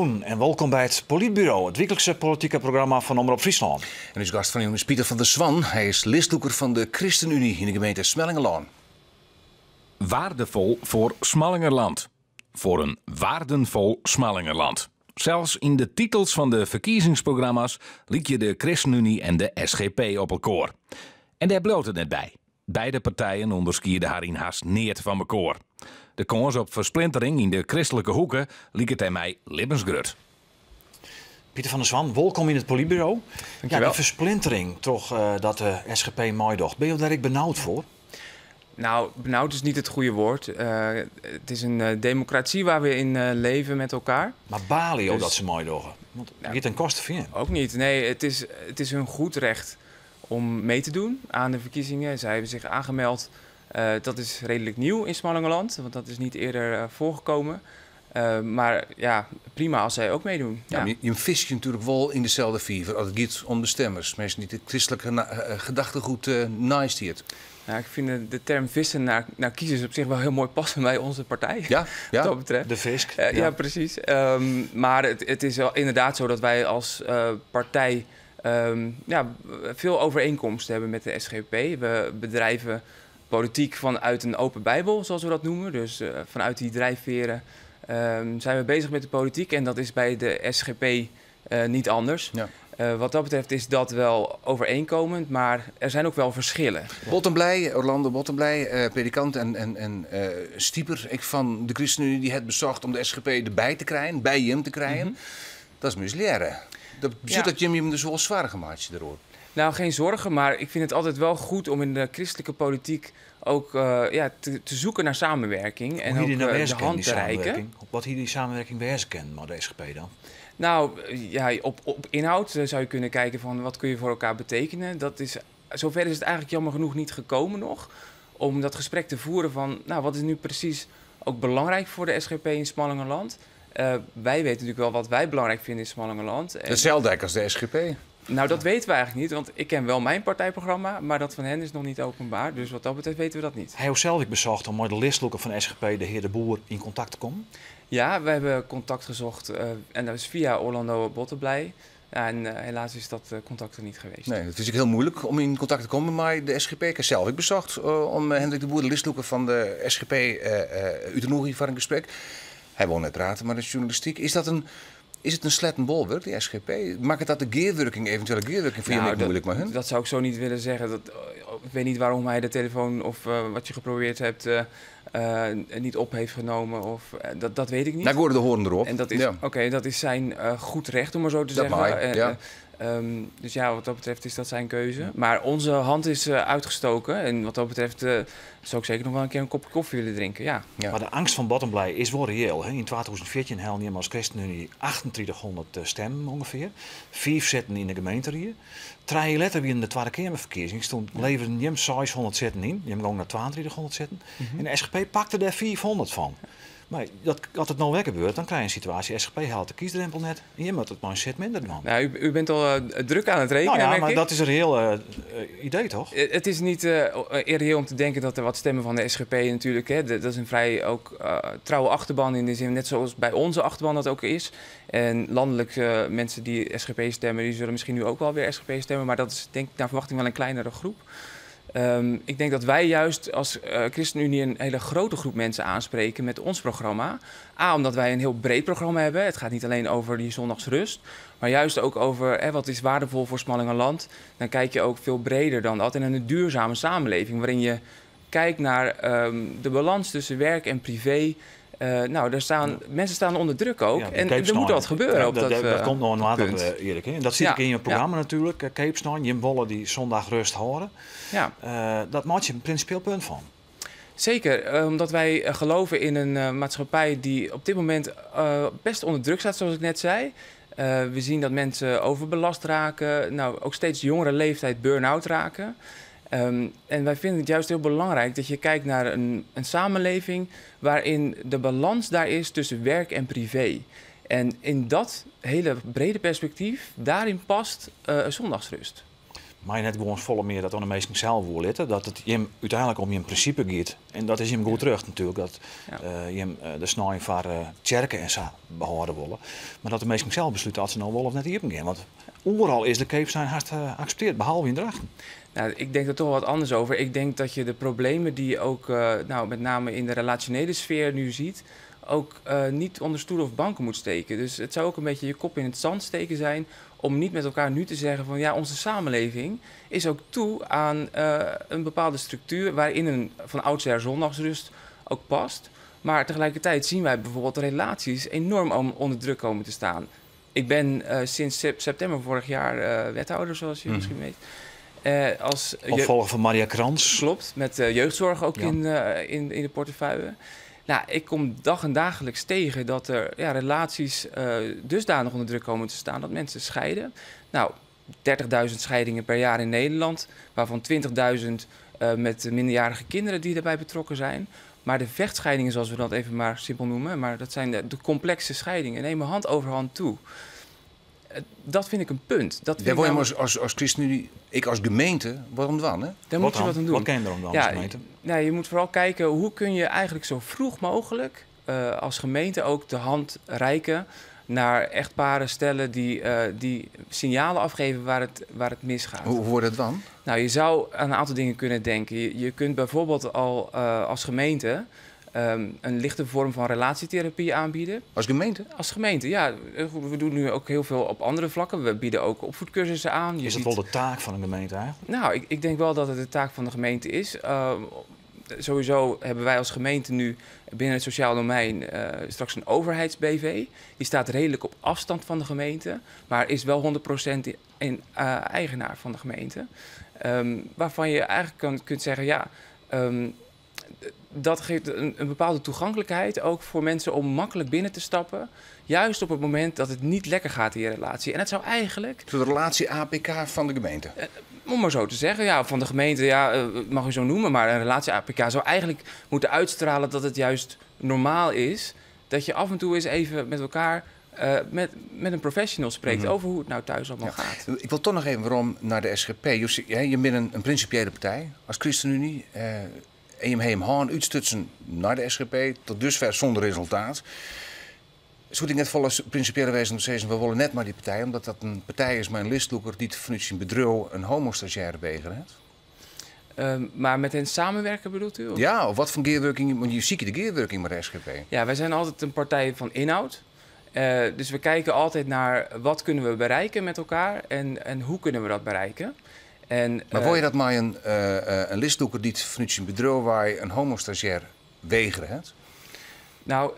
Goedenavond en welkom bij het Politbureau, het wekelijkse politieke programma van Omroep Friesland. En uw gast van u is Pieter van der Zwan. Hij is listloeker van de ChristenUnie in de gemeente Smellingerlaan. Waardevol voor Smallingerland. Voor een waardenvol Smallingerland. Zelfs in de titels van de verkiezingsprogramma's liet je de ChristenUnie en de SGP op elkaar. En daar bloot het net bij. Beide partijen onderskierden haar in haast neert van elkaar. De kans op versplintering in de christelijke hoeken liet het mij levensgrut. Pieter van der Zwan, welkom in het Politbureau. Dankjewel. Ja, de versplintering toch dat de SGP meedocht. Ben je daar benauwd voor? Nou, benauwd is niet het goede woord. Het is een democratie waar we in leven met elkaar. Maar baal je ook Dus- dat ze meedogen? Want je hebt een kosten vinden. Ook niet. Nee, het is hun goed recht om mee te doen aan de verkiezingen. Zij hebben zich aangemeld. Dat is redelijk nieuw in Smallingerland, want dat is niet eerder voorgekomen. Maar ja, prima als zij ook meedoen. Ja. Ja. Je vist je natuurlijk wel in dezelfde viever als het gaat om de stemmers. Mensen die het christelijke gedachtegoed naast hier. Nou, ik vind de term vissen naar kiezers op zich wel heel mooi passen bij onze partij. Ja, Wat ja. dat betreft. De Visk. Ja, precies. Maar het is wel inderdaad zo dat wij als partij veel overeenkomsten hebben met de SGP. We bedrijven politiek vanuit een open bijbel, zoals we dat noemen. Dus vanuit die drijfveren zijn we bezig met de politiek. En dat is bij de SGP niet anders. Ja. Wat dat betreft is dat wel overeenkomend, maar er zijn ook wel verschillen. Bottenblij, Orlando Bottenblij, predikant en stieper ik van de ChristenUnie die het bezocht om de SGP erbij te krijgen, bij hem te krijgen. Dat is misleren. Dat betekent dat Jim hem dus wel zwaar gemaakt erover. Nou, geen zorgen, maar ik vind het altijd wel goed om in de christelijke politiek ook te zoeken naar samenwerking en Hoe ook hier die nou de hand te reiken. Wat hier die samenwerking wijzen kent met de SGP dan? Nou, ja, op inhoud zou je kunnen kijken van wat kun je voor elkaar betekenen. Zover is het eigenlijk jammer genoeg niet gekomen nog. Om dat gesprek te voeren van, nou, wat is nu precies ook belangrijk voor de SGP in Smallingerland? Wij weten natuurlijk wel wat wij belangrijk vinden in Smallingerland. En- Hetzelfde als de SGP. Nou, dat weten we eigenlijk niet, want ik ken wel mijn partijprogramma, maar dat van hen is nog niet openbaar. Dus wat dat betreft weten we dat niet. Hij heeft zelf bezocht om met de listloeker van de SGP, de heer De Boer, in contact te komen. Ja, we hebben contact gezocht en dat is via Orlando Bottenblij. Ja, en helaas is dat contact er niet geweest. Nee, het is ook heel moeilijk om in contact te komen met de SGP. Ik heb zelf ook bezocht om Hendrik de Boer, de listloeker van de SGP, uit te nodigen voor een gesprek. Hij wil net praten, maar de journalistiek. Is het een slettenbolwer, die SGP? Maakt het dat de eventuele geerwerking voor je niet moeilijk met hun? Dat zou ik zo niet willen zeggen. Ik weet niet waarom hij de telefoon of wat je geprobeerd hebt niet op heeft genomen. Dat weet ik niet. Nou, ik hoorde de horen erop. En dat is, Ja. oké, dat is zijn goed recht, om maar zo te Dat zeggen. mag, ja. Dus ja, wat dat betreft is dat zijn keuze. Maar onze hand is uitgestoken. En wat dat betreft zou ik zeker nog wel een keer een kopje koffie willen drinken. Ja. Ja. Maar de angst van Bottenblij is wel reëel. Hè? In 2014 haalde je als ChristenUnie 2800 stemmen ongeveer. 5 zetten in de gemeente hier. 3 jaar later weer in de Tweede Kamerverkiezing stond leverden je 600 zetten in. Je ging naar 2200 zetten. En de SGP pakte daar 400 van. Maar als het nou weer gebeurt, dan krijg je een situatie. SGP haalt de kiesdrempel net. En je moet het maar een zet minder doen. Nou, u bent al druk aan het rekenen, Nou ja, merk maar ik. dat is een heel idee, toch? Het is niet irreëel om te denken dat er wat stemmen van de SGP natuurlijk... Hè, dat is een vrij ook trouwe achterban in de zin, net zoals bij onze achterban dat ook is. En landelijk mensen die SGP stemmen, die zullen misschien nu ook wel weer SGP stemmen. Maar dat is denk ik naar verwachting wel een kleinere groep. Ik denk dat wij juist als ChristenUnie een hele grote groep mensen aanspreken met ons programma. Omdat wij een heel breed programma hebben. Het gaat niet alleen over die zondagsrust, maar juist ook over wat is waardevol voor Smallingerland. Dan kijk je ook veel breder dan dat. En een duurzame samenleving waarin je kijkt naar de balans tussen werk en privé. Mensen staan onder druk ook. Ja, en Cape er moet wat gebeuren Ja, op dat komt nog een later, punt. Erik. Hè? En dat zit Ja, ik in je programma natuurlijk. Cape Staan, je willen die zondag rust houden. Ja. Dat maakt je een principieel punt van. Zeker, omdat wij geloven in een maatschappij die op dit moment best onder druk staat, zoals ik net zei. We zien dat mensen overbelast raken, ook steeds jongere leeftijd burn-out raken. En wij vinden het juist heel belangrijk dat je kijkt naar een samenleving waarin de balans daar is tussen werk en privé. En in dat hele brede perspectief, daarin past zondagsrust. Maar net gewoon volle meer dat aan de meesten zelf wil litten. Dat het hem uiteindelijk om je principe gaat. En dat is hem goed terug natuurlijk. Dat je de snij van tjerken en zo behouden willen. Maar dat de meesten zelf besluiten dat ze nou wel of niet hier gaan. Want overal is de Keepstein hard geaccepteerd, behalve in Drachten. Nou, ik denk er toch wat anders over. Ik denk dat je de problemen die je ook met name in de relationele sfeer nu ziet, ook niet onder stoelen of banken moet steken. Dus het zou ook een beetje je kop in het zand steken zijn om niet met elkaar nu te zeggen van ja, onze samenleving is ook toe aan een bepaalde structuur waarin een van oudsher zondagsrust ook past. Maar tegelijkertijd zien wij bijvoorbeeld relaties enorm onder druk komen te staan. Ik ben sinds september vorig jaar wethouder, zoals je misschien weet. Opvolger van Maria Krans. Klopt, met jeugdzorg ook in de portefeuille. Nou, ik kom dag en dagelijks tegen dat er relaties dusdanig onder druk komen te staan dat mensen scheiden. Nou, 30.000 scheidingen per jaar in Nederland, waarvan 20.000 met minderjarige kinderen die daarbij betrokken zijn. Maar de vechtscheidingen, zoals we dat even maar simpel noemen, maar dat zijn de complexe scheidingen, nemen hand over hand toe. Dat vind ik een punt. Daar word je als ChristenUnie, ik als gemeente, waarom dan? Hè? Daar moet je wat aan doen. Wat ken je erom dan als gemeente? Nou, je moet vooral kijken hoe kun je eigenlijk zo vroeg mogelijk als gemeente ook de hand reiken naar echtparen, stellen die signalen afgeven waar het misgaat. Hoe wordt het dan? Nou, je zou aan een aantal dingen kunnen denken. Je kunt bijvoorbeeld al als gemeente een lichte vorm van relatietherapie aanbieden. Als gemeente? Als gemeente, ja. We doen nu ook heel veel op andere vlakken. We bieden ook opvoedcursussen aan. Is dat wel de taak van een gemeente eigenlijk? Nou, ik denk wel dat het de taak van de gemeente is. Sowieso hebben wij als gemeente nu binnen het sociaal domein straks een overheids-BV. Die staat redelijk op afstand van de gemeente, maar is wel 100% eigenaar van de gemeente. Waarvan je eigenlijk kunt zeggen, dat geeft een bepaalde toegankelijkheid ook voor mensen om makkelijk binnen te stappen. Juist op het moment dat het niet lekker gaat in je relatie. En het zou eigenlijk... De relatie APK van de gemeente? Om maar zo te zeggen, van de gemeente, mag u zo noemen. Maar een relatie APK zou eigenlijk moeten uitstralen dat het juist normaal is dat je af en toe eens even met elkaar... met een professional spreekt over hoe het nou thuis allemaal gaat. Ik wil toch nog even waarom naar de SGP. Je bent een principiële partij als ChristenUnie. En je hem gaan uitstutsen naar de SGP, tot dusver zonder resultaat. Zou ik net volgens principiële wijze om te zeggen, we willen net maar die partij, omdat dat een partij is met een listloeker die vanuit zijn bedrijf een homostagiaire weigert. Maar met hen samenwerken bedoelt u? Of? Ja, of wat voor geerwerking, want je ziet de geerwerking met de SGP. Ja, wij zijn altijd een partij van inhoud. Dus we kijken altijd naar wat kunnen we bereiken met elkaar en hoe kunnen we dat bereiken. Maar wil je dat maar een listloeker die vanuit zijn bedrijf waar je een homostagiair weigert? Nou,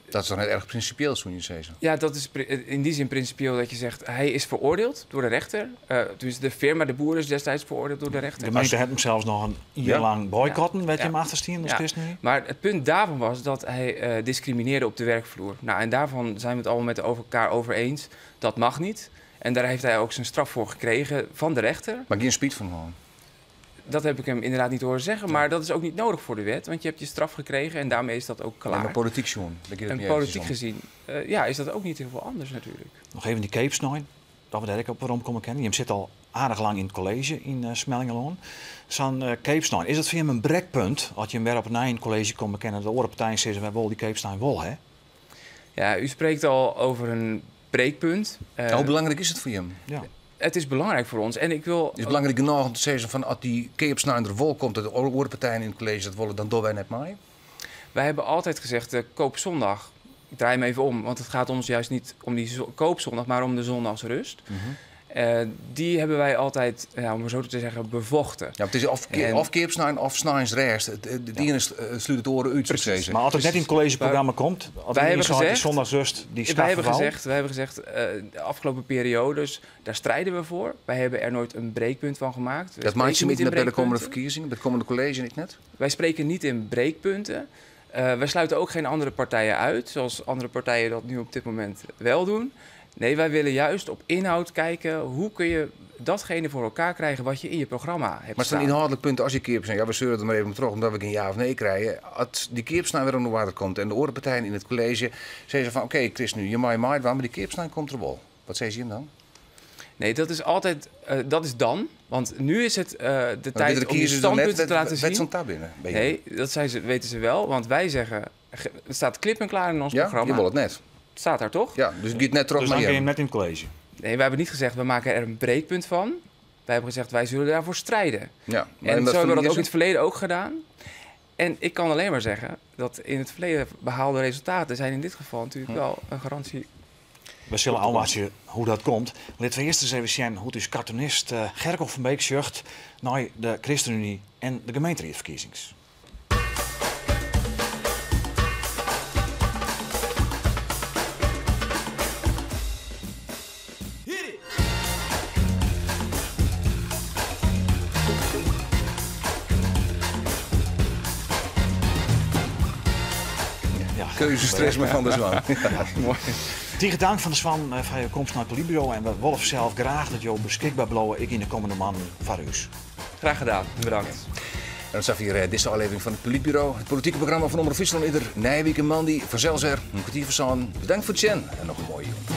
dat is dan net erg principieel, zou je zeggen. Ja, dat is in die zin principieel dat je zegt, hij is veroordeeld door de rechter. Dus de firma, de boer is destijds veroordeeld door de rechter. De gemeente heeft hem zelfs nog een jaar lang boycotten, werd je hem achterstien als ChristenUnie. Maar het punt daarvan was dat hij discrimineerde op de werkvloer. Nou, en daarvan zijn we het allemaal met elkaar over eens. Dat mag niet. En daar heeft hij ook zijn straf voor gekregen van de rechter. Maar geen spiet van gewoon. Dat heb ik hem inderdaad niet horen zeggen, maar dat is ook niet nodig voor de wet. Want je hebt je straf gekregen en daarmee is dat ook klaar. Ja, maar politiek zo'n. En politiek gezien is dat ook niet heel veel anders natuurlijk. Nog even die Keepstein, dat we daar ook op waarom komen kennen. Je zit al aardig lang in het college in Smellingeloon. Zo'n Keepstein, is dat voor hem een brekpunt? Als je hem weer op een college komt bekennen, de andere partijen zeggen, wij willen die Keepstein wel, hè? Ja, u spreekt al over een breekpunt. Hoe belangrijk is het voor hem? Ja. Het is belangrijk voor ons. En ik wil... Het is belangrijk genoeg om te zeggen van als die Keepstein er vol komt, dat de andere partijen in het college dat willen, dan doen wij net mee. Wij hebben altijd gezegd, koopzondag. Ik draai hem even om, want het gaat ons juist niet om die koopzondag, maar om de zondagsrust. Die hebben wij altijd, om maar zo te zeggen, bevochten. Ja, het is of Keepstein of Snijns rest. De ene sluit het oren uit. Precies. Maar als het net in het collegeprogramma komt, wij hebben gezegd, zondagsrust, die wij hebben gezegd, de afgelopen periodes, daar strijden we voor. Wij hebben er nooit een breekpunt van gemaakt. Dat maakt je niet bij de komende verkiezingen, bij het komende college niet net? Wij spreken niet in breekpunten. Wij sluiten ook geen andere partijen uit, zoals andere partijen dat nu op dit moment wel doen. Nee, wij willen juist op inhoud kijken, hoe kun je datgene voor elkaar krijgen wat je in je programma hebt. Maar het is een inhoudelijk punt als je Keepstein, we zeuren er maar even terug omdat we een ja of nee krijgen. Als die Keepstein weer onder water komt en de andere partijen in het college zeggen van oké, Chris, nu je maait waar, maar die Keepstein komt er wel. Wat zei je hem dan? Nee, dat is altijd, dat is dan. Want nu is het de tijd om je standpunten standpunten te laten zien. zo'n tab binnen. Nee, dat weten ze wel. Want wij zeggen, het staat klip en klaar in ons Ja, programma. je wil het net. Het staat daar toch? Ja, dus het gaat net terug Dus naar dan ga je je. net in het college. Nee, wij hebben niet gezegd, we maken er een breekpunt van. Wij hebben gezegd, wij zullen daarvoor strijden. Ja, maar En zo hebben we dat ook in is het verleden ook gedaan. En ik kan alleen maar zeggen dat in het verleden behaalde resultaten zijn in dit geval natuurlijk wel een garantie. We zullen al wat je hoe dat komt. Laten we eerst eens even zien hoe het is cartoonist Gerko van Beek zegt naar de ChristenUnie en de gemeenteraadverkiezings. Ja, keuzestress met Van der Zwaan. Mooi. tegen dank van de Zwan van je komst naar het Politbureau en we willen zelf graag dat je beschikbaar blijft ik in de komende maanden voor u. Graag gedaan, bedankt. En dat is hier deze aflevering van het Politbureau. Het politieke programma van Omroep Friesland ieder Nijweek en Mandy. Vanzelfs er, een kwartier van Bedankt voor het zien en nog een mooie jongen.